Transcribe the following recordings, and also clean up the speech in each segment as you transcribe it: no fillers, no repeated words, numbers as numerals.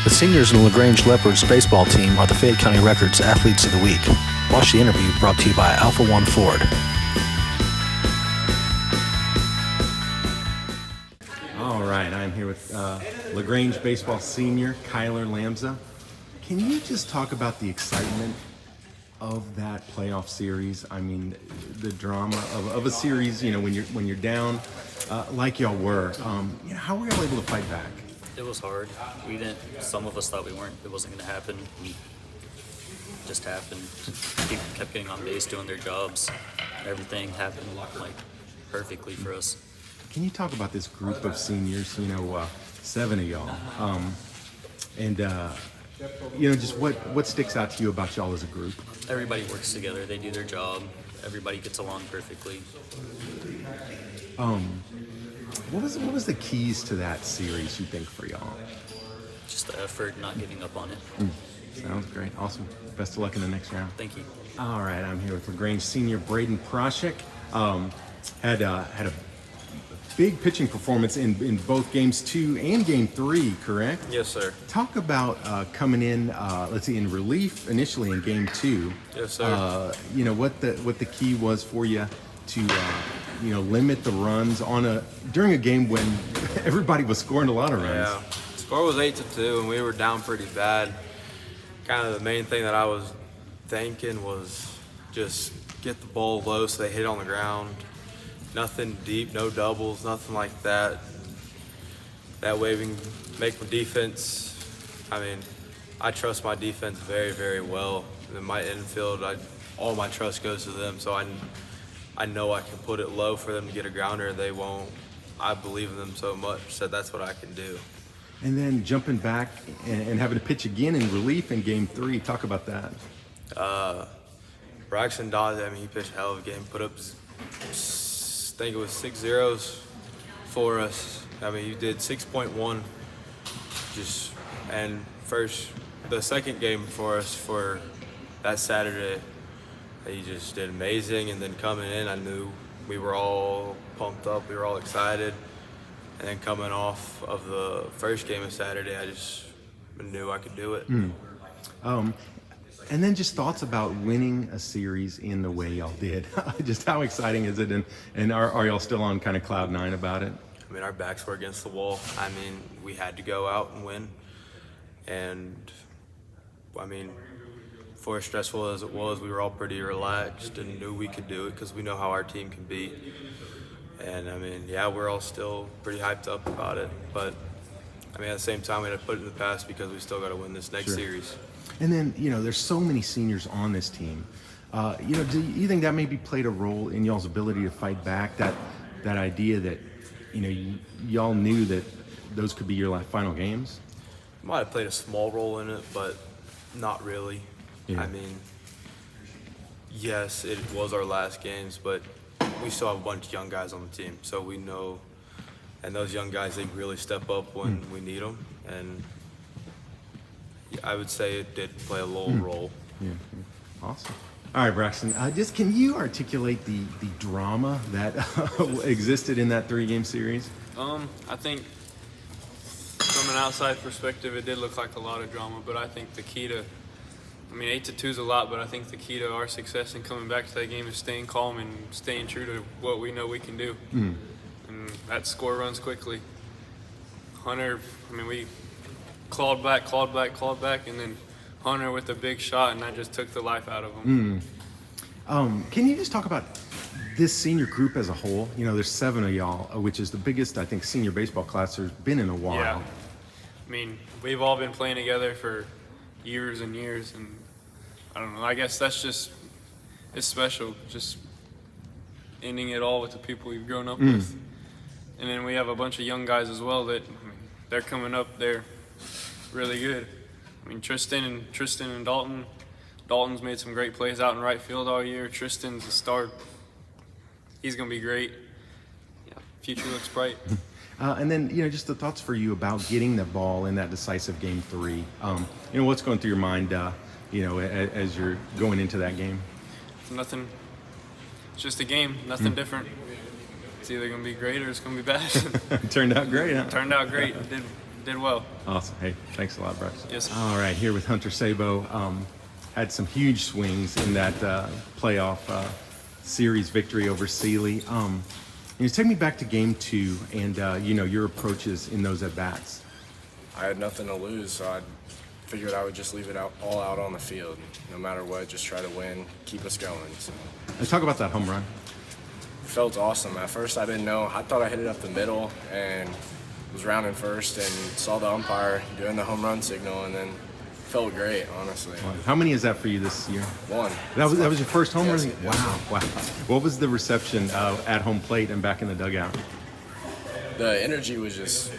The seniors in the Grange Leopards baseball team are the Fayette County Records Athletes of the Week. Watch the interview brought to you by Alpha One Ford. All right, I'm here with LaGrange baseball senior Kyler Lamza. Can you just talk about the excitement of that playoff series? I mean, the drama of a series. You know, when you're down, like y'all were. How were y'all able to fight back? It was hard. We didn't. Some of us thought it wasn't going to happen. It just happened. People kept getting on base, doing their jobs. Everything happened like perfectly for us. Can you talk about this group of seniors? 7 of y'all, just what sticks out to you about y'all as a group? Everybody works together. They do their job. Everybody gets along perfectly. What was the keys to that series, you think, for y'all? Just the effort, not giving up on it. Sounds great. Awesome. Best of luck in the next round. Thank you. All right, I'm here with LaGrange senior Bradyn Prasek. Had a big pitching performance in both games 2 and game 3, correct? Yes, sir. Talk about coming in, in relief initially in game 2. Yes, sir. What the key was for you to limit the runs during a game when everybody was scoring a lot of runs. Yeah, score was 8-2, and we were down pretty bad. Kind of the main thing that I was thinking was just get the ball low so they hit on the ground. Nothing deep, no doubles, nothing like that. That way we can make my defense. I mean, I trust my defense very, very well. In my infield, all my trust goes to them, so I know I can put it low for them to get a grounder. They won't. I believe in them so much, so that's what I can do. And then jumping back and having to pitch again in relief in game 3. Talk about that. Braxton, Dahse, he pitched a hell of a game. Put up, I think it was 6 zeros for us. He did 6.1. The second game for us for that Saturday, he just did amazing. And then coming in, I knew we were all pumped up. We were all excited. And then coming off of the first game of Saturday, I just knew I could do it. And then just thoughts about winning a series in the way y'all did. Just how exciting is it? And are y'all still on kind of cloud 9 about it? Our backs were against the wall. We had to go out and win. And, for as stressful as it was, we were all pretty relaxed and knew we could do it because we know how our team can be. And, we're all still pretty hyped up about it. But, at the same time, we had to put it in the past because we still got to win this next series. And then, there's so many seniors on this team. Do you think that maybe played a role in y'all's ability to fight back? That idea that, y'all knew that those could be your final games? Might have played a small role in it, but not really. Yeah. Yes, it was our last games, but we still have a bunch of young guys on the team, so we know. And those young guys, they really step up when we need them. And I would say it did play a little role. Yeah. Awesome. All right, Braxton, just can you articulate the drama that existed in that 3-game series? I think from an outside perspective, it did look like a lot of drama, but I think the key to, 8-2 is a lot, but I think the key to our success in coming back to that game is staying calm and staying true to what we know we can do. And that score runs quickly. Hunter, we clawed back, and then Hunter with a big shot, and that just took the life out of him. Can you just talk about this senior group as a whole? There's 7 of y'all, which is the biggest, I think, senior baseball class there's been in a while. Yeah. We've all been playing together for years and years, and I don't know, I guess it's special, just ending it all with the people we've grown up with. And then we have a bunch of young guys as well that they're coming up, they're really good. Tristan and Dalton. Dalton's made some great plays out in right field all year. Tristan's a star. He's going to be great. Yeah, future looks bright. And then, just the thoughts for you about getting the ball in that decisive game 3. What's going through your mind, as you're going into that game? Nothing. It's just a game. Nothing different. It's either going to be great or it's going to be bad. Turned out great, huh? Turned out great. Did did well. Awesome. Hey, thanks a lot, Braxton. Yes, sir. All right, here with Hunter Sabo. Had some huge swings in that playoff series victory over Sealy. Take me back to game 2 and, your approaches in those at-bats. I had nothing to lose, so I figured I would just leave it all out on the field. No matter what, just try to win, keep us going. So. Let's talk about that home run. It felt awesome. At first, I didn't know. I thought I hit it up the middle and was rounding first and saw the umpire doing the home run signal, and then felt great, honestly. How many is that for you this year? 1. That was your first home run? Yes. Wow. What was the reception at home plate and back in the dugout? The energy was just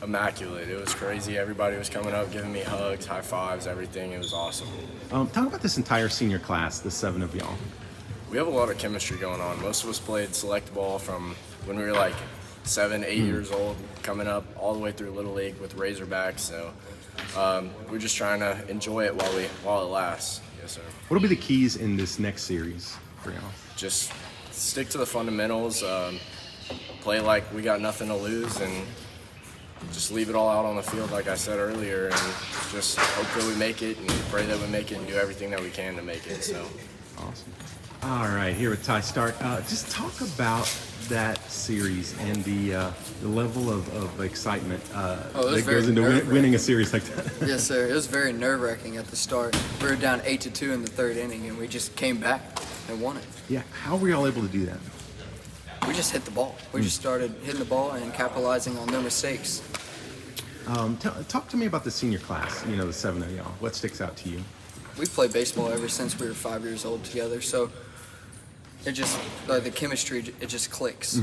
immaculate. It was crazy. Everybody was coming up, giving me hugs, high fives, everything. It was awesome. Talk about this entire senior class, the 7 of y'all. We have a lot of chemistry going on. Most of us played select ball from when we were like 7, 8 years old, coming up all the way through Little League with Razorbacks. So we're just trying to enjoy it while it lasts. Yes, sir. What will be the keys in this next series for y'all? Just stick to the fundamentals, play like we got nothing to lose, and just leave it all out on the field, like I said earlier, and just hope that we make it and pray that we make it and do everything that we can to make it. So. Awesome. All right, here with Ty Stark. Just talk about that series and the level of excitement that goes into winning a series like that. Yes, sir. It was very nerve-wracking at the start. We were down 8-2 in the 3rd inning, and we just came back and won it. Yeah, how were y'all able to do that? We just hit the ball. We just started hitting the ball and capitalizing on their mistakes. Talk to me about the senior class, the 7 of y'all. What sticks out to you? We've played baseball ever since we were 5 years old together, so it just, the chemistry, it just clicks.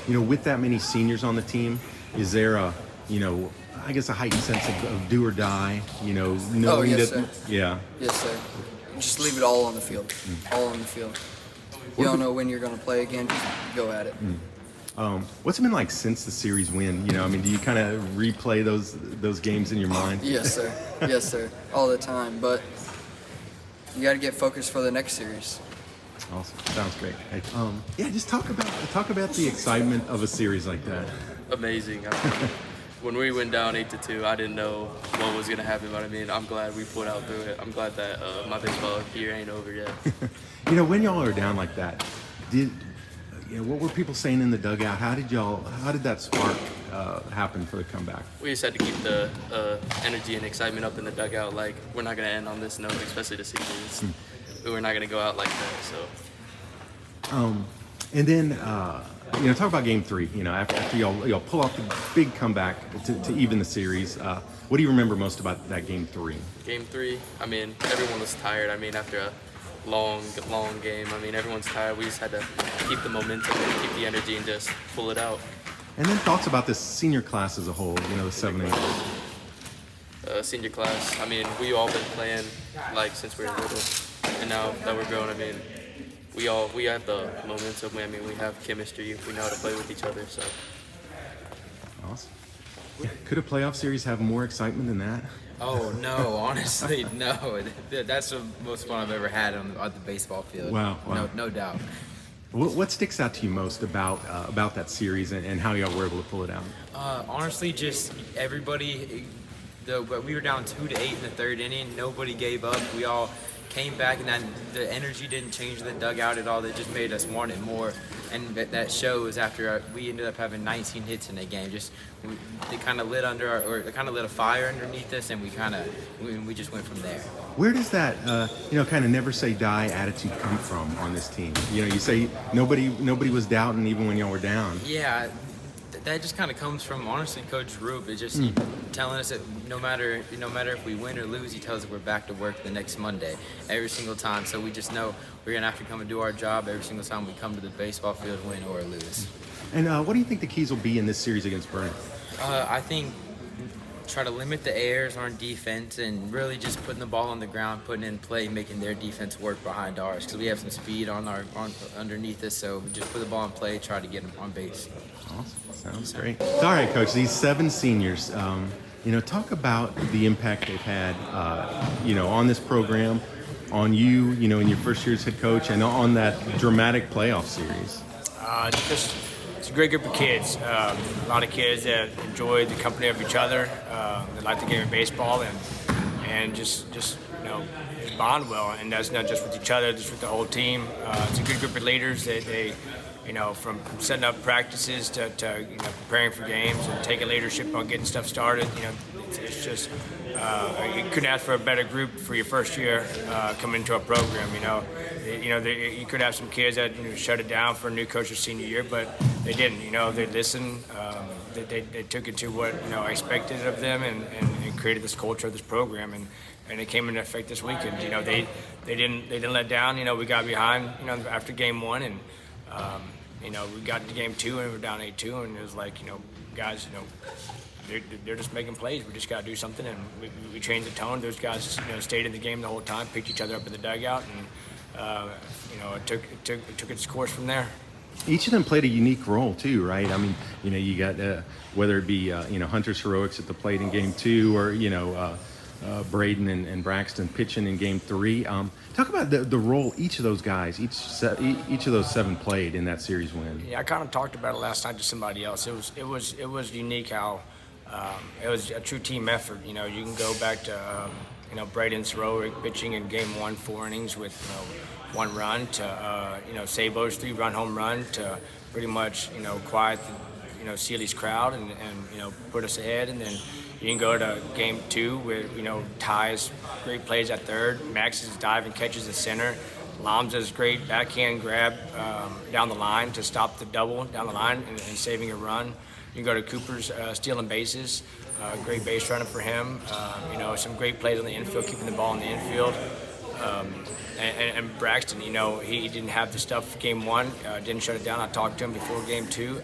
With that many seniors on the team, is there a heightened sense of do or die, knowing yes, that, sir. Yeah. Yes, sir. Just leave it all on the field. All on the field. You don't know when you're going to play again, just go at it. What's it been like since the series win? Do you kind of replay those games in your mind? Yes, sir. Yes, sir. All the time. But you got to get focused for the next series. Awesome. Sounds great. Hey, just talk about the excitement of a series like that. Amazing. When we went down 8-2, I didn't know what was gonna happen, but I'm glad we pulled out through it. I'm glad that my baseball year ain't over yet. When y'all are down like that, what were people saying in the dugout? How did that spark happen for the comeback? We just had to keep the energy and excitement up in the dugout. Like, we're not gonna end on this note, especially the season. We're not gonna go out like that. So. And then talk about game 3. After y'all pull off the big comeback to even the series. What do you remember most about that game 3? Game 3. Everyone was tired. After a long game. Everyone's tired. We just had to keep the momentum and keep the energy and just pull it out. And then thoughts about this senior class as a whole, the 7 8. Senior class, we all been playing since we were little, and now that we're grown, we have the momentum. We have chemistry. We know how to play with each other. So. Awesome. Could a playoff series have more excitement than that? Oh, no, honestly, no. That's the most fun I've ever had on the baseball field. Wow. No doubt. What sticks out to you most about that series and how y'all were able to pull it out? Honestly, just everybody. We were down 2-8 in the 3rd inning. Nobody gave up. We all came back, and the energy didn't change the dugout at all. They just made us want it more, and that shows after we ended up having 19 hits in the game. They kind of lit a fire underneath us, and we just went from there. Where does that kind of never say die attitude come from on this team? You say nobody was doubting even when y'all were down. Yeah. That just kind of comes from, honestly, Coach Rube. It's just telling us that no matter if we win or lose, he tells us we're back to work the next Monday every single time. So we just know we're going to have to come and do our job every single time we come to the baseball field, win or lose. And what do you think the keys will be in this series against Bradyn? I think try to limit the errors on defense and really just putting the ball on the ground, putting it in play, making their defense work behind ours because we have some speed on underneath us. So we just put the ball in play, try to get them on base. Awesome. Sounds great. All right, Coach. These 7 seniors, talk about the impact they've had, on this program, on you, in your first year as head coach, and on that dramatic playoff series. Just it's a great group of kids. A lot of kids that enjoy the company of each other. They like the game of baseball and just just bond well. And that's not just with each other, just with the whole team. It's a good group of leaders. They from setting up practices to preparing for games and taking leadership on getting stuff started. It's just you couldn't ask for a better group for your first year coming into a program. You could have some kids that shut it down for a new coach's senior year, but they didn't. They listened. They took it to what I expected of them and created this culture of this program, and it came into effect this weekend. They didn't let down. We got behind after game one, and we got to game two and we were down 8-2, and it was like guys they're just making plays. We just got to do something, and we changed the tone. Those guys stayed in the game the whole time, picked each other up in the dugout, and it took its course from there. Each of them played a unique role too, right? I mean, you got whether it be Hunter's heroics at the plate in game two, or Bradyn and Braxton pitching in game three. Talk about the role each of those guys, each of those seven played in that series win. Yeah, I kind of talked about it last night to somebody else. It was unique how it was a true team effort. You can go back to Bradyn's heroic pitching in game one, 4 innings with 1 run, to Sabo's 3-run home run, to pretty much quiet the Sealy's crowd and put us ahead. And then you can go to game 2 with Ty's great plays at third, Max's dive and catches at center, Lamza's great backhand grab down the line to stop the double down the line and saving a run. You can go to Cooper's stealing bases, great base running for him. Some great plays on the infield, keeping the ball in the infield. And Braxton, he didn't have the stuff game 1, didn't shut it down. I talked to him before game 2,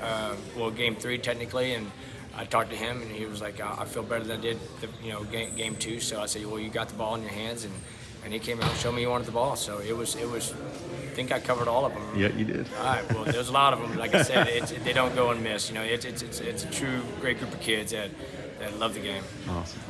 game 3 technically, and I talked to him, and he was like, I feel better than I did game 2. So I said, well, you got the ball in your hands, and he came out and showed me he wanted the ball. So it was. I think I covered all of them. Yeah, you did. All right. Well, there's a lot of them. Like I said, they don't go unmissed. It's a true great group of kids that love the game. Awesome.